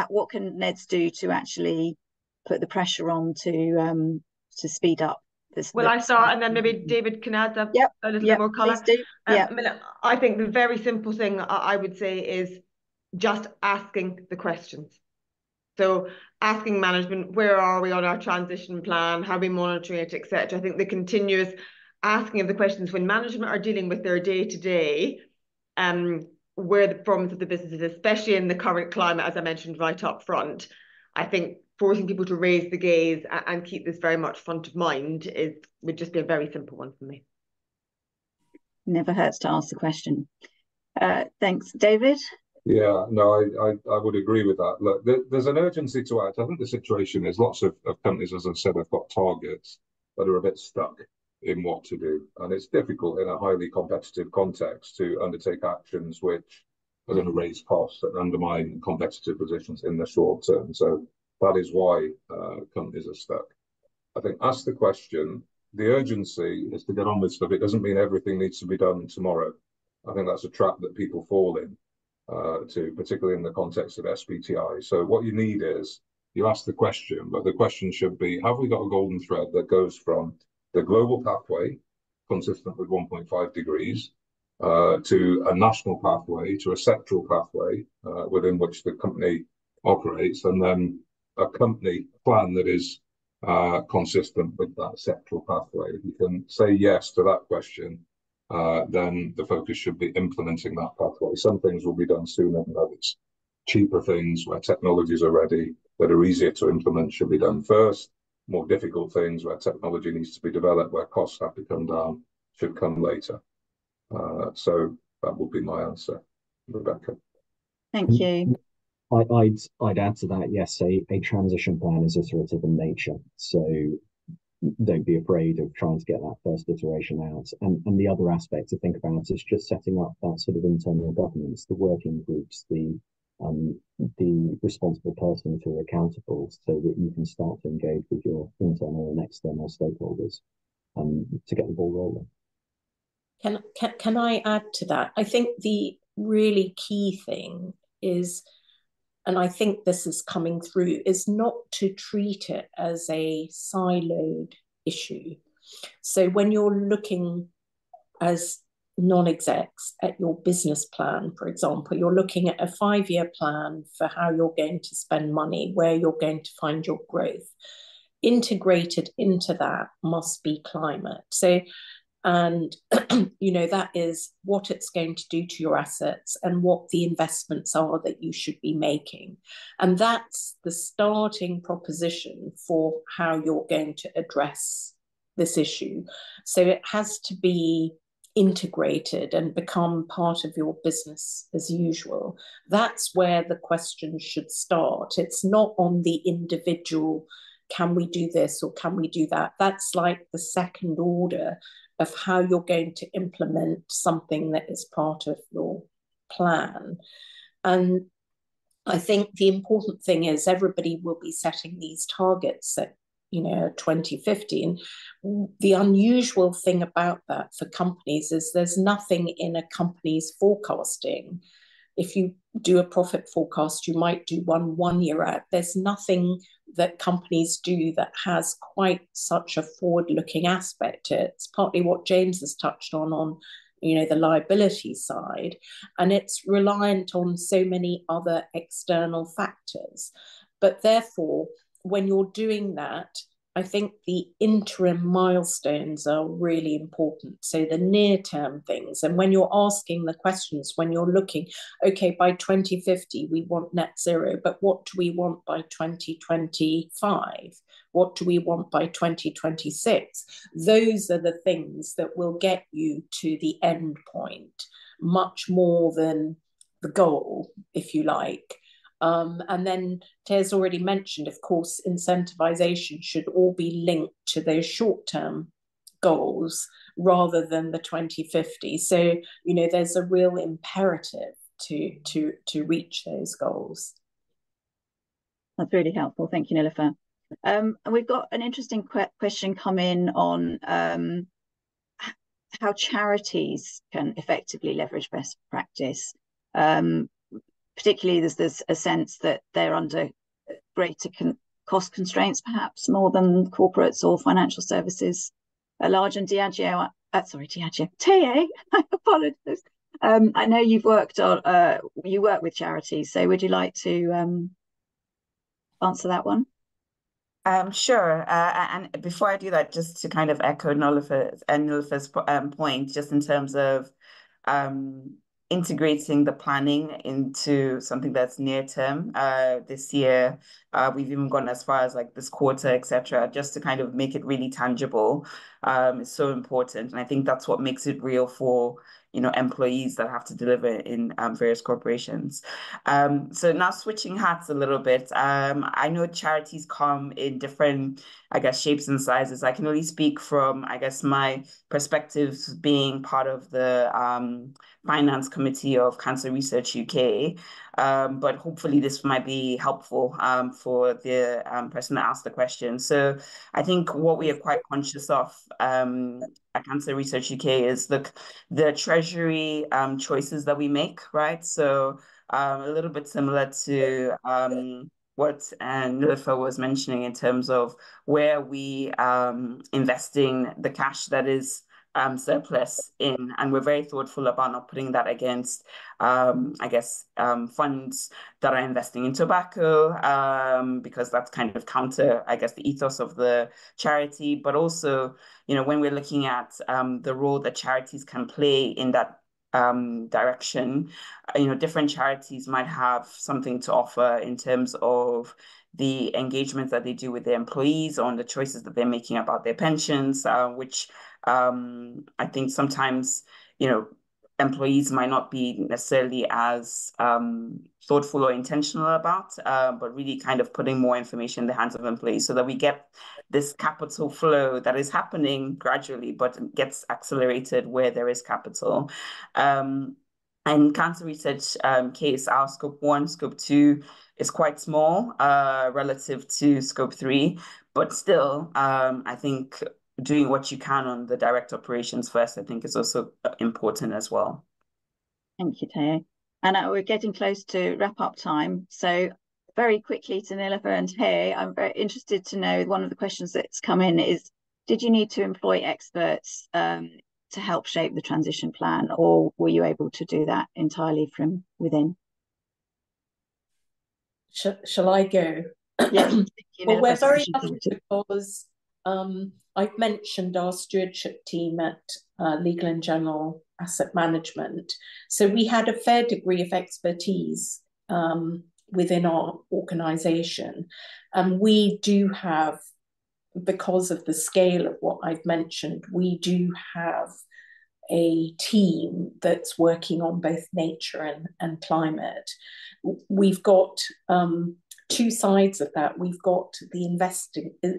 what can NEDs do to actually put the pressure on to speed up this? Well, I start, and then maybe David can add a little bit more colour. Yeah. I think the very simple thing I would say is just asking the questions. So asking management, where are we on our transition plan? How are we monitoring it, etc. I think the continuous asking of the questions when management are dealing with their day-to-day, where the performance of the business is, especially in the current climate, as I mentioned right up front. I think forcing people to raise the gaze and keep this very much front of mind would just be a very simple one for me. Never hurts to ask the question. Thanks, David. Yeah, no, I would agree with that. Look, there's an urgency to act. I think the situation is lots of companies, as I said, have got targets that are a bit stuck in what to do. And it's difficult in a highly competitive context to undertake actions which are going to raise costs and undermine competitive positions in the short term. So that is why companies are stuck. I think ask the question. The urgency is to get on with stuff. It doesn't mean everything needs to be done tomorrow. I think that's a trap that people fall in. Particularly in the context of SBTI. So what you need is, you ask the question, but the question should be, have we got a golden thread that goes from the global pathway, consistent with 1.5 degrees, to a national pathway, to a sectoral pathway within which the company operates, and then a company plan that is consistent with that sectoral pathway. If you can say yes to that question, then the focus should be implementing that pathway. Some things will be done sooner than others. Cheaper things where technologies are ready, that are easier to implement, should be done first. More difficult things where technology needs to be developed, where costs have to come down, should come later. So that would be my answer, Rebecca. Thank you. I'd add to that, yes, a transition plan is iterative in nature. So don't be afraid of trying to get that first iteration out. And the other aspect to think about is just setting up that sort of internal governance, the working groups, the responsible persons who are accountable, so that you can start to engage with your internal and external stakeholders to get the ball rolling. Can I add to that? I think the really key thing is, and I think this is coming through, is not to treat it as a siloed issue. So when you're looking as non-execs at your business plan, for example, you're looking at a 5-year plan for how you're going to spend money, where you're going to find your growth. Integrated into that must be climate. So, and that is what it's going to do to your assets and what the investments are that you should be making. And that's the starting proposition for how you're going to address this issue. So it has to be integrated and become part of your business as usual. That's where the question should start. It's not on the individual, can we do this or can we do that? That's like the second order of how you're going to implement something that is part of your plan. And I think the important thing is everybody will be setting these targets at 2050. And the unusual thing about that for companies is there's nothing in a company's forecasting. If you do a profit forecast, you might do one year out. There's nothing that companies do that has quite such a forward-looking aspect to it. It's partly what James has touched on the liability side, and it's reliant on so many other external factors. But therefore, when you're doing that, I think the interim milestones are really important. So the near-term things. And when you're asking the questions, when you're looking, okay, by 2050, we want net zero, but what do we want by 2025? What do we want by 2026? Those are the things that will get you to the end point, much more than the goal, if you like. And then Tez already mentioned, of course, incentivization should all be linked to those short-term goals rather than the 2050. So, there's a real imperative to reach those goals. That's really helpful. Thank you, Nilufer. And we've got an interesting question come in on how charities can effectively leverage best practice. Particularly, there's a sense that they're under greater cost constraints, perhaps more than corporates or financial services. Large and Diageo, TA, I apologize. I know you work with charities, so would you like to answer that one? Sure. And before I do that, just to kind of echo Nilufer's point, just in terms of integrating the planning into something that's near term. This year, we've even gone as far as like this quarter, etc., just to kind of make it really tangible. It's so important, and I think that's what makes it real for employees that have to deliver in various corporations. So now switching hats a little bit, I know charities come in different, shapes and sizes. I can only speak from, my perspectives being part of the finance committee of Cancer Research UK. But hopefully this might be helpful for the person that asked the question. So I think what we are quite conscious of at Cancer Research UK is the treasury choices that we make, right? So a little bit similar to what Nilufer was mentioning in terms of where we investing the cash that is surplus in, and we're very thoughtful about not putting that against, funds that are investing in tobacco, because that's kind of counter, the ethos of the charity. But also, when we're looking at the role that charities can play in that direction, different charities might have something to offer in terms of the engagement that they do with their employees on the choices that they're making about their pensions, which I think sometimes, employees might not be necessarily as thoughtful or intentional about, but really kind of putting more information in the hands of employees so that we get this capital flow that is happening gradually, but gets accelerated where there is capital. And cancer research case, our scope 1, scope 2 is quite small relative to scope 3, but still, I think doing what you can on the direct operations first, I think, is also important as well. Thank you, Teo. And we're getting close to wrap up time. So very quickly to Nilufer and Teo, I'm very interested to know, one of the questions that's come in is, did you need to employ experts to help shape the transition plan, or were you able to do that entirely from within? Shall I go? Yeah. Well, we're very lucky because I've mentioned our stewardship team at Legal and General Asset Management. So we had a fair degree of expertise within our organisation. And we do have, because of the scale of what I've mentioned, we do have a team that's working on both nature and climate. We've got two sides of that. We've got the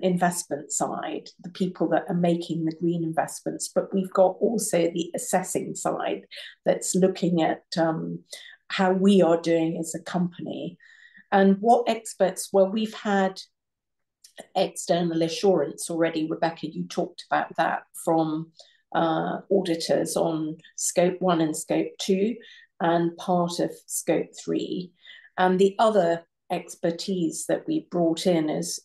investment side, the people that are making the green investments, but we've got also the assessing side that's looking at how we are doing as a company. And what experts, well, we've had external assurance already. Rebecca, you talked about that, from auditors on scope 1 and scope 2 and part of scope 3. And the other expertise that we brought in is,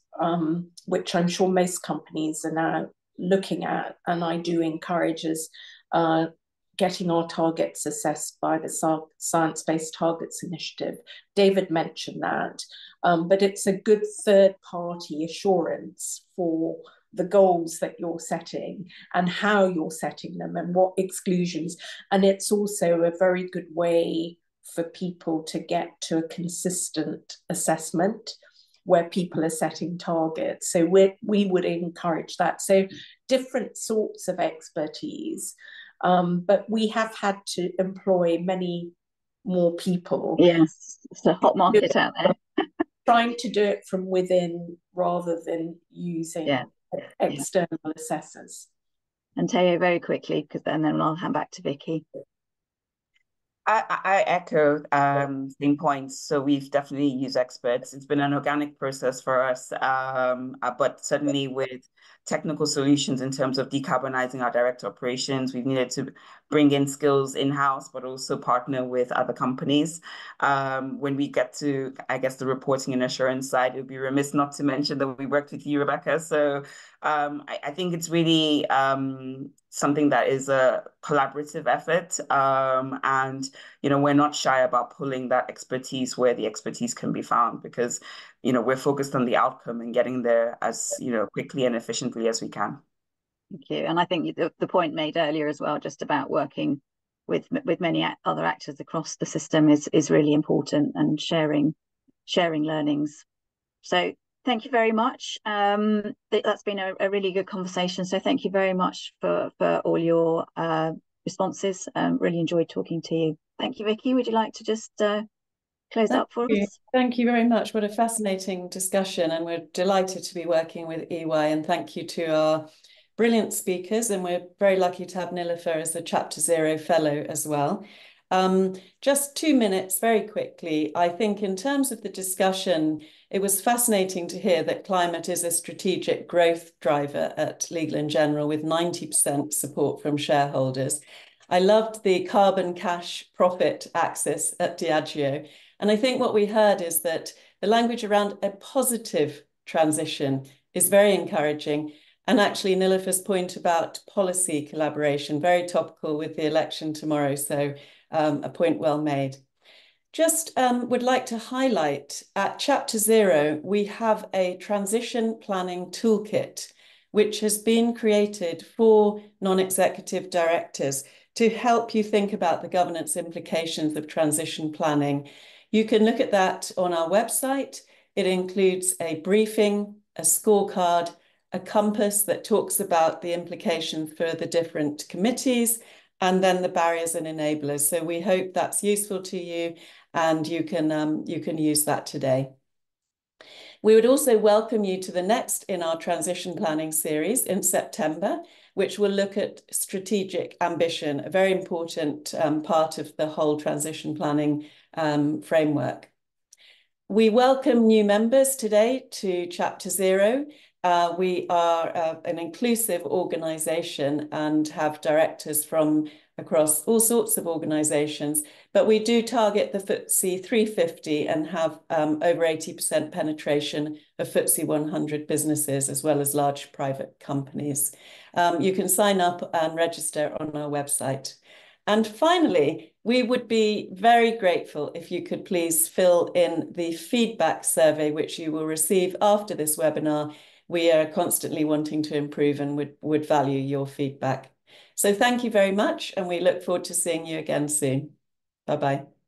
which I'm sure most companies are now looking at, and I do encourage, is getting our targets assessed by the Science-Based Targets Initiative. David mentioned that, but it's a good third-party assurance for the goals that you're setting and how you're setting them and what exclusions. And it's also a very good way for people to get to a consistent assessment where people are setting targets. So we would encourage that. So different sorts of expertise, but we have had to employ many more people. Yes, it's a hot market out there. Trying to do it from within rather than using external assessors. And Teo, very quickly, because then I'll hand back to Vicky. I echo same points. So we've definitely used experts. It's been an organic process for us, but certainly with technical solutions in terms of decarbonizing our direct operations, we've needed to bring in skills in-house, but also partner with other companies. When we get to, I guess, the reporting and assurance side, it would be remiss not to mention that we worked with you, Rebecca. So I think it's really something that is a collaborative effort. And, we're not shy about pulling that expertise where the expertise can be found, because, we're focused on the outcome and getting there as, quickly and efficiently as we can. Thank you. And I think the point made earlier as well, just about working with many other actors across the system is really important, and sharing learnings. So thank you very much. That's been a really good conversation. So thank you very much for all your responses. Really enjoyed talking to you. Thank you, Vicky. Would you like to just close up for us? Thank you very much. What a fascinating discussion, and we're delighted to be working with EY, and thank you to our brilliant speakers, and we're very lucky to have Nilufer as a Chapter Zero Fellow as well. Just 2 minutes very quickly. I think in terms of the discussion, it was fascinating to hear that climate is a strategic growth driver at Legal and General, with 90% support from shareholders. I loved the carbon cash profit axis at Diageo. And I think what we heard is that the language around a positive transition is very encouraging. And actually, Nilufer's point about policy collaboration, very topical with the election tomorrow. So a point well made. Just would like to highlight at Chapter 0, we have a transition planning toolkit, which has been created for non-executive directors to help you think about the governance implications of transition planning. You can look at that on our website. It includes a briefing, a scorecard, a compass that talks about the implications for the different committees, and then the barriers and enablers. So we hope that's useful to you, and you can use that today. We would also welcome you to the next in our transition planning series in September, which will look at strategic ambition, a very important part of the whole transition planning framework. We welcome new members today to Chapter 0. We are an inclusive organisation and have directors from across all sorts of organisations, but we do target the FTSE 350 and have over 80% penetration of FTSE 100 businesses, as well as large private companies. You can sign up and register on our website. And finally, we would be very grateful if you could please fill in the feedback survey, which you will receive after this webinar. We are constantly wanting to improve and would value your feedback. So thank you very much, and we look forward to seeing you again soon. Bye-bye.